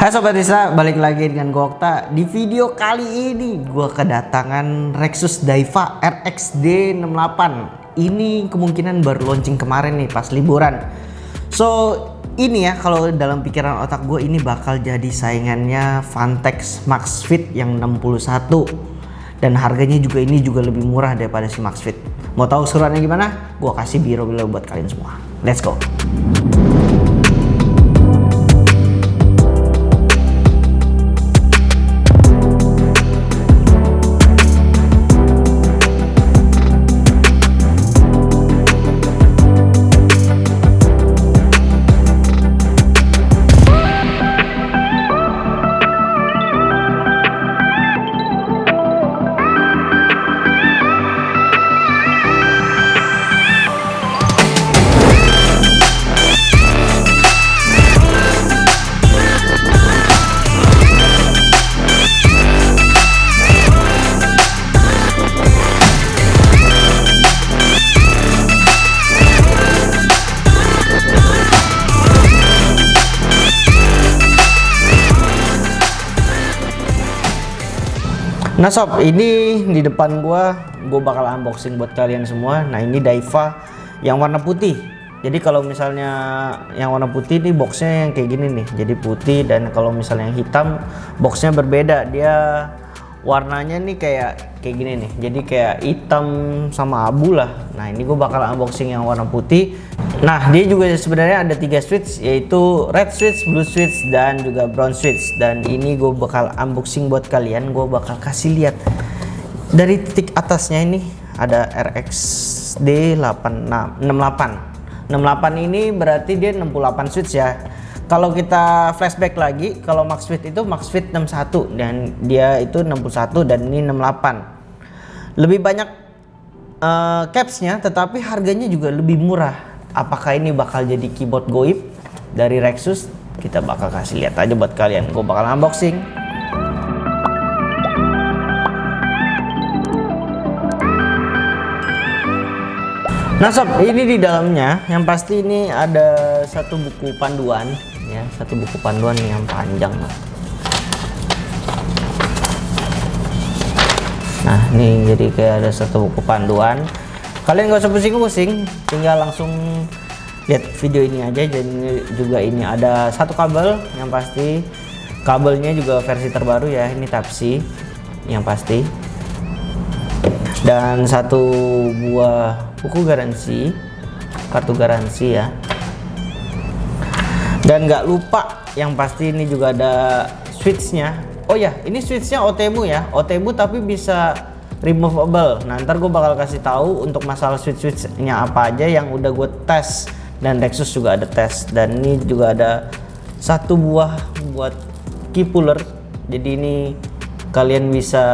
Hai Sobat Risa, balik lagi dengan gue Okta. Di video kali ini gue kedatangan Rexus Daiva RX D68. Ini kemungkinan baru launching kemarin nih pas liburan. So ini ya, kalau dalam pikiran otak gue ini bakal jadi saingannya Vantex Max Fit yang 61. Dan harganya juga ini juga lebih murah daripada si Max Fit. Mau tahu seruannya gimana? Gue kasih biro-biro buat kalian semua. Let's go. Nah sob, ini di depan gua bakal unboxing buat kalian semua. Nah ini Daiva yang warna putih. Jadi kalau misalnya yang warna putih ini boxnya yang kayak gini nih, jadi putih. Dan kalau misalnya yang hitam boxnya berbeda, dia warnanya nih kayak gini nih, jadi kayak hitam sama abu lah. Nah ini gue bakal unboxing yang warna putih. Nah dia juga sebenarnya ada 3 switch, yaitu red switch, blue switch, dan juga brown switch. Dan ini gue bakal unboxing buat kalian. Gue bakal kasih lihat dari titik atasnya. Ini ada RXD 68 ini berarti dia 68 switch ya. Kalau kita flashback lagi, kalau Max Fit itu Max Fit 61 dan dia itu 61 dan ini 68. Lebih banyak capsnya, tetapi harganya juga lebih murah. Apakah ini bakal jadi keyboard goib dari Rexus? Kita bakal kasih lihat aja buat kalian. Gue bakal unboxing. Nah sob, ini di dalamnya yang pasti ini ada satu buku panduan ya, satu buku panduan yang panjang. Nah ini jadi kayak ada satu buku panduan. Kalian gak usah pusing-pusing, tinggal langsung lihat video ini aja. Dan juga ini ada satu kabel, yang pasti kabelnya juga versi terbaru ya, ini Type C yang pasti. Dan satu buah buku garansi, kartu garansi ya. Dan nggak lupa yang pasti ini juga ada switchnya. Oh ya, ini switchnya OTEMU ya, OTEMU tapi bisa removable. Nah ntar gue bakal kasih tahu untuk masalah switchnya apa aja yang udah gue tes, dan Rexus juga ada tes. Dan ini juga ada satu buah buat key puller, jadi ini kalian bisa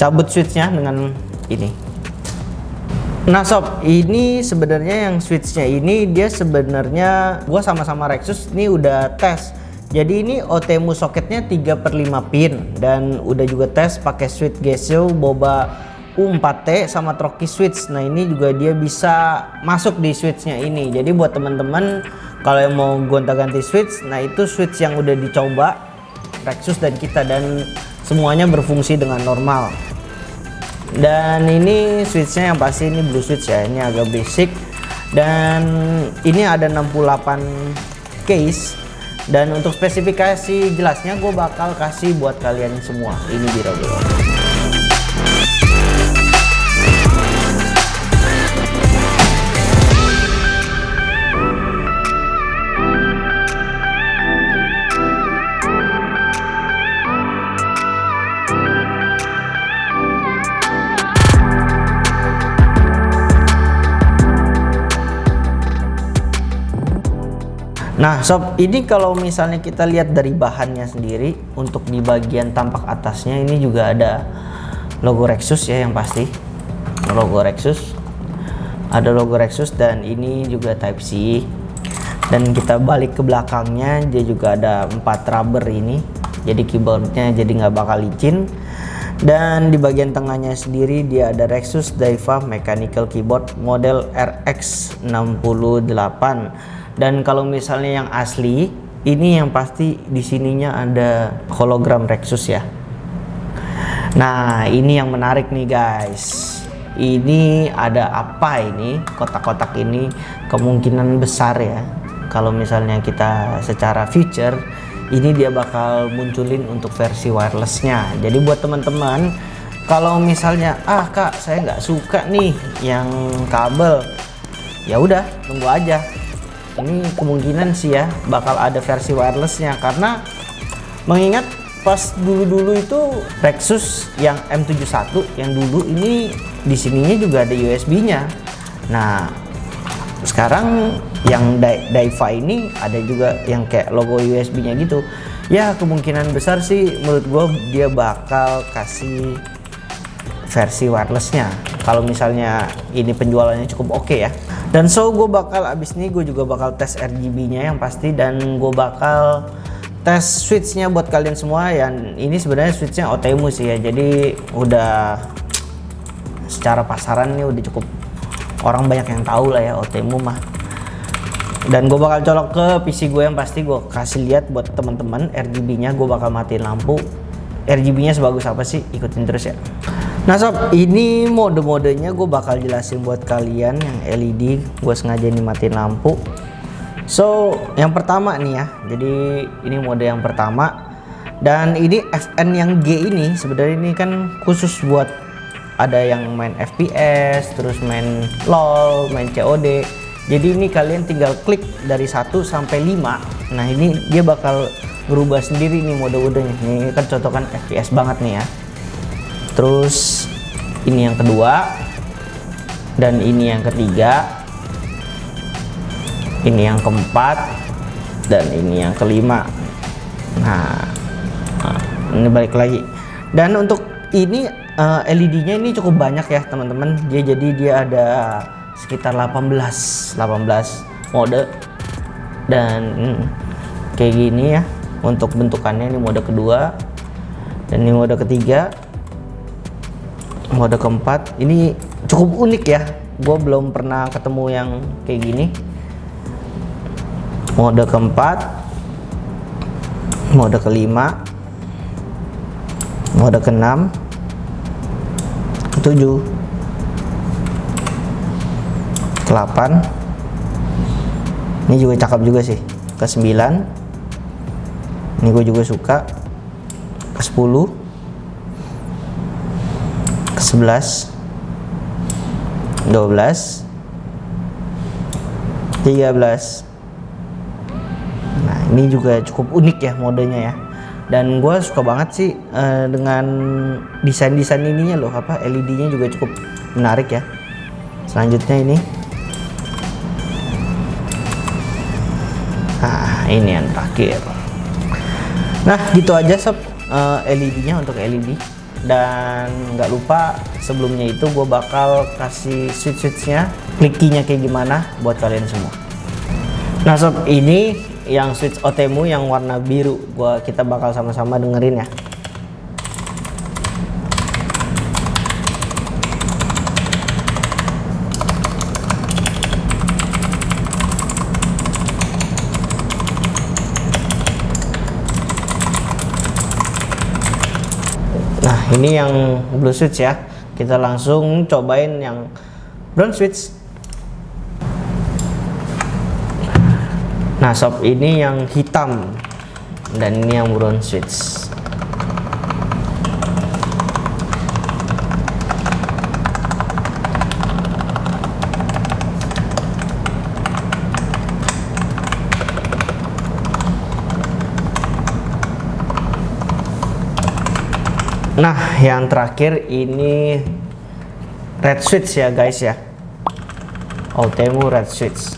cabut switchnya dengan ini. Nah sob, ini sebenarnya yang switchnya ini dia sebenarnya gua sama Rexus ini udah tes. Jadi ini OTEMU soketnya 3/5 pin, dan udah juga tes pakai switch Gesio Boba U4T sama Troki switch. Nah ini juga dia bisa masuk di switchnya ini. Jadi buat teman-teman kalau yang mau gonta-ganti switch, nah itu switch yang udah dicoba Rexus dan kita, dan semuanya berfungsi dengan normal. Dan ini switchnya yang pasti ini blue switch ya, ini agak basic. Dan ini ada 68 case. Dan untuk spesifikasi jelasnya gue bakal kasih buat kalian semua. Ini biro-biro. Nah sob, ini kalau misalnya kita lihat dari bahannya sendiri, untuk di bagian tampak atasnya ini juga ada logo Rexus ya, yang pasti logo Rexus, ada logo Rexus. Dan ini juga Type C. Dan kita balik ke belakangnya, dia juga ada 4 rubber ini, jadi keyboardnya jadi nggak bakal licin. Dan di bagian tengahnya sendiri dia ada Rexus Daiva Mechanical Keyboard model RX68. Dan kalau misalnya yang asli ini yang pasti di sininya ada hologram Rexus ya. Nah, ini yang menarik nih guys. Ini ada apa ini? Kotak-kotak ini kemungkinan besar ya. Kalau misalnya kita secara feature, ini dia bakal munculin untuk versi wirelessnya. Jadi buat teman-teman, kalau misalnya kak saya nggak suka nih yang kabel, ya udah tunggu aja. Ini kemungkinan sih ya bakal ada versi wirelessnya, karena mengingat pas dulu itu Rexus yang M71 yang dulu ini di sininya juga ada USB-nya. Nah, sekarang yang Daiwa ini ada juga yang kayak logo USB-nya gitu. Ya kemungkinan besar sih menurut gue dia bakal kasih versi wirelessnya kalau misalnya ini penjualannya cukup oke ya. Dan so gue bakal abis ini gue juga bakal tes RGB-nya yang pasti, dan gue bakal tes switch-nya buat kalian semua. Yang ini sebenarnya switch-nya OTEMU sih ya, jadi udah secara pasaran nih udah cukup orang banyak yang tahu lah ya OTEMU mah. Dan gue bakal colok ke PC gue yang pasti, gue kasih lihat buat teman-teman RGB-nya. Gue bakal matiin lampu, RGB-nya sebagus apa sih, ikutin terus ya. Nah sob, ini mode-modenya gue bakal jelasin buat kalian. Yang LED gue sengaja ini matiin lampu. So yang pertama nih ya, jadi ini mode yang pertama, dan ini FN yang G ini sebenarnya ini kan khusus buat ada yang main FPS, terus main LOL, main COD. Jadi ini kalian tinggal klik dari 1 sampai 5. Nah ini dia bakal berubah sendiri nih mode-modenya. Ini kan contohkan FPS banget nih ya. Terus ini yang kedua, dan ini yang ketiga, ini yang keempat, dan ini yang kelima. Nah ini balik lagi. Dan untuk ini LED-nya ini cukup banyak ya teman-teman. Jadi dia ada sekitar 18 mode, dan kayak gini ya untuk bentukannya. Ini mode kedua, dan ini mode ketiga, mode keempat. Ini cukup unik ya, gue belum pernah ketemu yang kayak gini. Mode keempat, mode kelima, mode keenam, ketujuh, 8. Ini juga cakep juga sih. Ke 9, ini gue juga suka. Ke 10, ke 11, 12, 13. Nah ini juga cukup unik ya modenya ya, dan gue suka banget sih dengan desain ininya loh, apa LED-nya juga cukup menarik ya. Selanjutnya ini, nah ini yang terakhir. Nah gitu aja sob LED-nya untuk LED. Dan nggak lupa sebelumnya itu gue bakal kasih switch-switchnya, kliknya kayak gimana buat kalian semua. Nah sob, ini yang switch OTEMU yang warna biru, kita bakal sama-sama dengerin ya. Nah ini yang blue switch ya, kita langsung cobain yang brown switch. Nah sob, ini yang hitam, dan ini yang brown switch. Nah yang terakhir ini red switch ya guys ya, OTEMU red switch.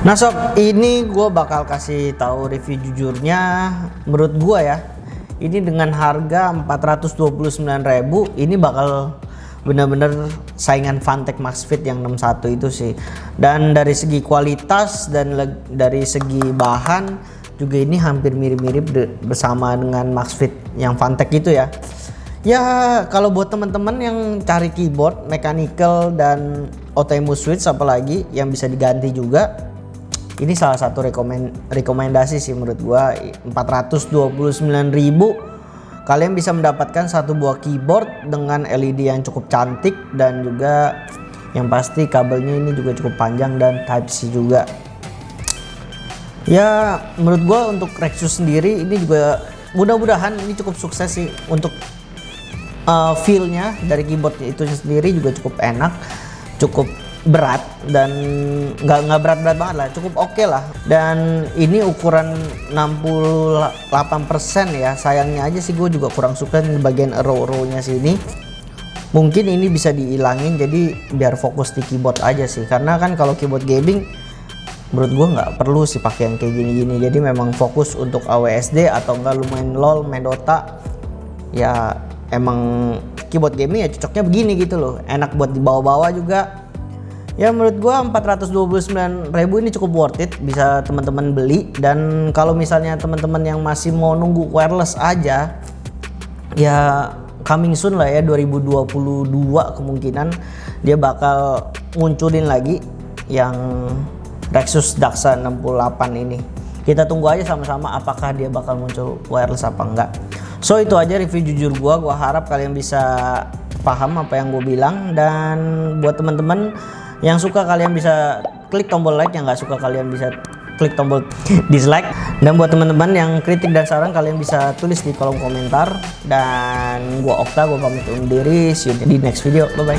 Nah sob, ini gue bakal kasih tahu review jujurnya. Menurut gue ya, ini dengan harga 429.000 ini bakal bener-bener saingan Funtech Max Fit yang 61 itu sih. Dan dari segi kualitas dan dari segi bahan juga ini hampir mirip-mirip bersama dengan Max Fit yang Funtech itu ya. Ya kalau buat teman-teman yang cari keyboard mechanical dan OTEMU switch apalagi yang bisa diganti juga, ini salah satu rekomendasi sih menurut gua. 429.000 kalian bisa mendapatkan satu buah keyboard dengan LED yang cukup cantik dan juga yang pasti kabelnya ini juga cukup panjang dan Type C juga. Ya menurut gua untuk Rexus sendiri ini juga mudah-mudahan ini cukup sukses sih. Untuk feel-nya dari keyboardnya itu sendiri juga cukup enak, cukup berat dan nggak berat-berat banget lah, cukup oke lah. Dan ini ukuran 68% ya, sayangnya aja sih gue juga kurang suka di bagian row-row-nya sini. Mungkin ini bisa dihilangin jadi biar fokus di keyboard aja sih, karena kan kalau keyboard gaming menurut gue nggak perlu sih pakai yang kayak gini-gini. Jadi memang fokus untuk AWSD atau enggak lu main LOL, main Dota, ya emang keyboard gaming ya cocoknya begini gitu loh, enak buat dibawa-bawa juga. Ya menurut gua 429.000 ini cukup worth it, bisa teman-teman beli. Dan kalau misalnya teman-teman yang masih mau nunggu wireless aja, ya coming soon lah ya, 2022 kemungkinan dia bakal munculin lagi yang Rexus Daxa 68 ini. Kita tunggu aja sama-sama apakah dia bakal muncul wireless apa enggak. So itu aja review jujur gua harap kalian bisa paham apa yang gue bilang. Dan buat teman-teman yang suka kalian bisa klik tombol like, yang nggak suka kalian bisa klik tombol dislike. Dan buat teman-teman yang kritik dan saran kalian bisa tulis di kolom komentar. Dan gua Okta, gua pamit undur diri, see you di next video, bye bye.